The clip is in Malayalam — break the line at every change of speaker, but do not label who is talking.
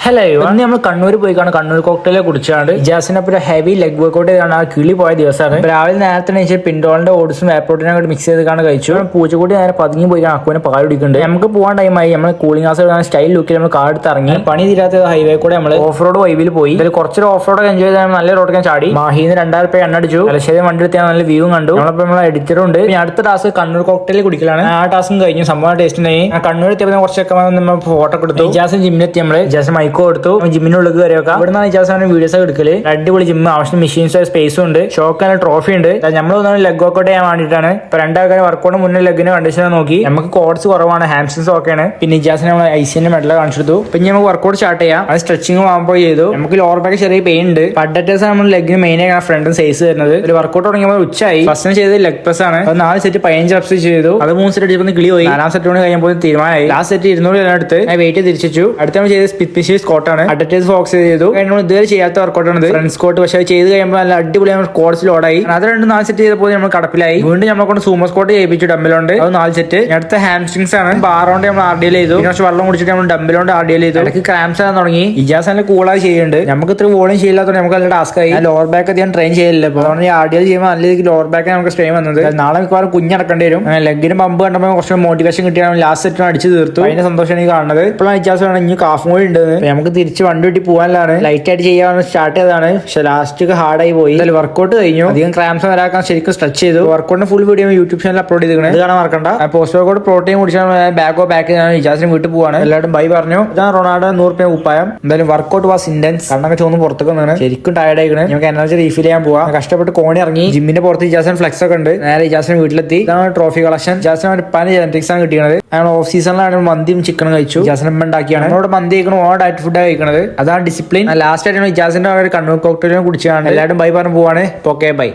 ഹലോ, ഇന്ന് നമ്മൾ കണ്ണൂർ പോയി കാണാൻ കണ്ണൂർ കോക്ടെയിലെ കുടിച്ചാണ്. ഇജാസിനൊപ്പം ഒരു ഹെവി ലെഗ് വർക്കൗട്ട് ചെയ്താണ് ആ കിളി പോയ ദിവസമാണ്. രാവിലെ നേരത്തെ എണീച്ച് പിൻഡോളിന്റെ ഓട്സും വേപ്രോട്ടിനും കൂടി മിക്സ് ചെയ്ത് കാണാൻ കഴിച്ചു. പൂച്ചക്കൂട്ടി നേരെ പതുങ്ങി പോയി അക്കുവിനെ പാൽ കുടിക്കുന്നുണ്ട്. നമുക്ക് പോകാൻ ടൈമായി. നമ്മൾ കൂളിംഗ് ഗ്ലാസ് സ്റ്റൈൽ ലുക്കിൽ നമ്മൾ കാർ എടുത്ത് ഇറങ്ങി. പണി തീരാത്ത ഹൈവേ കൂടെ നമ്മൾ ഓഫ് റോഡ് വൈബിൽ പോയി. ഇതിൽ കുറച്ചൊരു ഓഫ് റോഡ് എൻജോയ് ചെയ്താൽ നല്ല റോഡൊക്കെ ചാടി. മാഹിന്ന് 2000 രൂപ എണ്ണ അടിച്ചു. തലശ്ശേരി വണ്ടി എടുത്ത് നല്ല വ്യൂ കണ്ടു. നമ്മളെ എഡിറ്ററും ഉണ്ട്. പിന്നെ അടുത്ത ടാസ്ക് കണ്ണൂർ കോക്ടെയിൽ കുടിക്കലാണ്. ആ ടാസ്കും കഴിഞ്ഞു. സംഭവം ടേസ്റ്റ് ഉണ്ടായി. കണ്ണൂർ എത്തിയപ്പോൾ കുറച്ചൊക്കെ നമ്മൾ ഫോട്ടോ എടുത്തു. ഇജാസ് ജിമ്മിലെത്തി. നമ്മള് ഇജാസ് മൈക്കോ കൊടുത്തു. ജിമ്മിനുള്ളിൽ കയറിയൊക്കെ ഇവിടുന്ന് ഇജാസാണ് വീഡിയോസ് എടുക്കല്. അടിപൊളി ജിമ്മ്, ആവശ്യം മെഷീൻസ് സ്പേസും ഉണ്ട്. ഷോക്കാன ട്രോഫി ഉണ്ട്. നമ്മൾ ലെഗ് വർക്കൗട്ട് ചെയ്യാൻ വേണ്ടിയിട്ടാണ്. ഇപ്പൊ രണ്ടാൾക്കാർ വർക്കൗട്ട് മുന്നേ ലെഗിന് കണ്ടീഷൻ നോക്കി. നമുക്ക് കോഡ്സ് കുറവാണ്, ഹാംസ്ട്രിങ്സ് ഒക്കെയാണ്. പിന്നെ ഇജാസിന് നമ്മൾ ഐസിന്റെ മെഡൽ കാണിച്ചെടുത്തു. പിന്നെ നമുക്ക് വർക്കൗട്ട് സ്റ്റാർട്ട് ചെയ്യാം. അത് സ്ട്രെച്ചിങ് ആകുമ്പോൾ ചെയ്തു. നമുക്ക് ലോവർ ബാക്ക് ചെറിയ പെയിൻ ഉണ്ട്. അഡ്വറ്റേഴ്സ് നമ്മൾ ലെഗിന് മെയിൻ ആയി ഫ്രണ്ട് സൈസ് വരുന്നത്. ഒരു വർക്കൗട്ട് തുടങ്ങിയപ്പോൾ ഉച്ചായി. ഫസ്റ്റ് ചെയ്ത് ലെഗ് പ്രസ് ആണ്. അത് 4 സെറ്റ് 15 റെപ്സ് ചെയ്തു. അത് 3 സെറ്റ് അടിച്ചപ്പോൾ കിളി പോയി. 4ാം സെറ്റ് കൊണ്ട് കഴിയുമ്പോൾ തീരുമാനമായി. ലാസ്റ്റ് സെറ്റ് 200 എടുത്ത് വെയിറ്റ് തിരിച്ചു. അടുത്ത നമ്മൾ ചെയ്ത് സ്പിറ്റ് ഫിഷ് സ്കോട്ട് ആണ്. അഡ്വറ്റേഴ്സ് ഫോക്സ് ചെയ്തു. ഇതുവരെ ചെയ്യാത്ത വർക്കൗട്ട് ആണ് ഫ്രണ്ട് സ്കോട്ട്. പക്ഷേ ചെയ്ത് കഴിയുമ്പോൾ നല്ല അടിപൊളി കോഡ്സ് ലോഡായി. അത് 2-4 സെറ്റ് ചെയ്തപ്പോൾ നമ്മൾ കടപ്പിലായി. വീണ്ടും നമ്മളെ കൊണ്ട് സൂമോ സ്കോട്ട് ചെയ്യിപ്പിച്ചു. ഡംബിലോണ്ട് അത് 4 സെറ്റ്. അടുത്ത ഹാംസ്ട്രിങ്സ് ആണ്. ബാറോണ്ട് നമ്മൾ RDL ചെയ്തു. കുറച്ച് വെള്ളം കുടിച്ചിട്ട് നമ്മൾ ഡംബിലോണ്ട് RDL ചെയ്തു. ഇടയ്ക്ക് ക്രാംസ് ആകാൻ തുടങ്ങി. ഇജാസ് നല്ല കൂളായി ചെയ്യുന്നുണ്ട്. നമുക്ക് ഇത്ര വോളിയം ചെയ്യില്ലാത്തതുകൊണ്ട് നമുക്ക് നല്ല ടാസ്ക് ആയി. ലോവർ ബാക്ക് അധികം ട്രെയിൻ ചെയ്യില്ല. അപ്പോൾ RDL ചെയ്യുമ്പോൾ നല്ല രീതിക്ക് ലോവർ ബാക്ക് നമുക്ക് സ്ട്രെയിൻ വന്നത്. നാളെ മിക്കവാറും കുഞ്ഞിറക്കേണ്ടി വരും. ലെഗിന് പമ്പ് കണ്ടപ്പോൾ കുറച്ച് മോട്ടിവേഷൻ കിട്ടിയാണ്. ലാസ്റ്റ് സെറ്റ് അടിച്ച് തീർത്തു. അതിന്റെ സന്തോഷമാണ് ഈ കാണുന്നത്. ഇപ്പോഴാണ് ഇജാസ് ഇനി കാഫും കൂടി ഉണ്ട്. നമുക്ക് തിരിച്ച് വണ്ടി വിട്ടി പോകാനാണ്. ലൈറ്റ് ആയിട്ട് ചെയ്യാൻ സ്റ്റാർട്ട് ചെയ്തതാണ്. പക്ഷെ ലാസ്റ്റ് ഹാർഡായി പോയി. വർക്കൗട്ട് കഴിഞ്ഞു. അധികം ക്രാംസ് വരാക്കാൻ ശരിക്കും സ്ട്രെച്ച് ചെയ്തു. വർക്കൗട്ടിന്റെ full video YouTube channel upload ചെയ്തിട്ടുണ്ട്. ഇത് കാണാൻ മറക്കണ്ട. പോസ്റ്റ് വർക്കൗട്ട് പ്രോട്ടീൻ കുടിച്ചാൽ ബാക്ക് ഇജാസിന് വീട്ടിൽ പോവാണ്. എല്ലാവരും ബൈ പറഞ്ഞു. ഇതാണ് റൊണാൾഡോ 100 രൂപ ഉപ്പായം. എന്തായാലും വർക്കൗട്ട് വാസ് ഇന്റൻസ്. കണ്ണൊക്കെ ചോന്ന് പുറത്തേക്ക് വന്നാണ്. ശരിക്കും ടയർഡ് ആയിക്കണ്. നമുക്ക് എനർജി റീഫിൽ ചെയ്യാൻ പോവാം. കഷ്ടപ്പെട്ട് കോണി ഇറങ്ങി. ജിമ്മിന്റെ പുറത്ത് ഇജാസിന് ഫ്ലെക്സ് ഒക്കെ ഉണ്ട്. നേരെ ഇജാസിന് വീട്ടിലെത്തി. ഇതാണ് ട്രോഫി കളക്ഷൻ. ഇജാസിന് പല ജനറ്റിക്സ് ആണ് കിട്ടിയത്. ഞങ്ങൾ ഓഫ് സീസണിലാണ് മന്തിയും ചിക്കനും കഴിച്ചു. ഇജാസിന് ഉണ്ടാക്കിയാണ്. നമ്മളോട് മന്തി കഴിക്കണം. ഡയറ്റ് ഫുഡ് കഴിക്കുന്നത്. അതാണ് ഡിസിപ്ലിൻ. ലാസ്റ്റ് ആയിട്ട് ഇജാസിന്റെ കണ്ണൂർ കോക്ടെയിലും കുടിച്ചാണ്. എല്ലാവരും ബൈ പറഞ്ഞു പോവാണ്. Okay bye.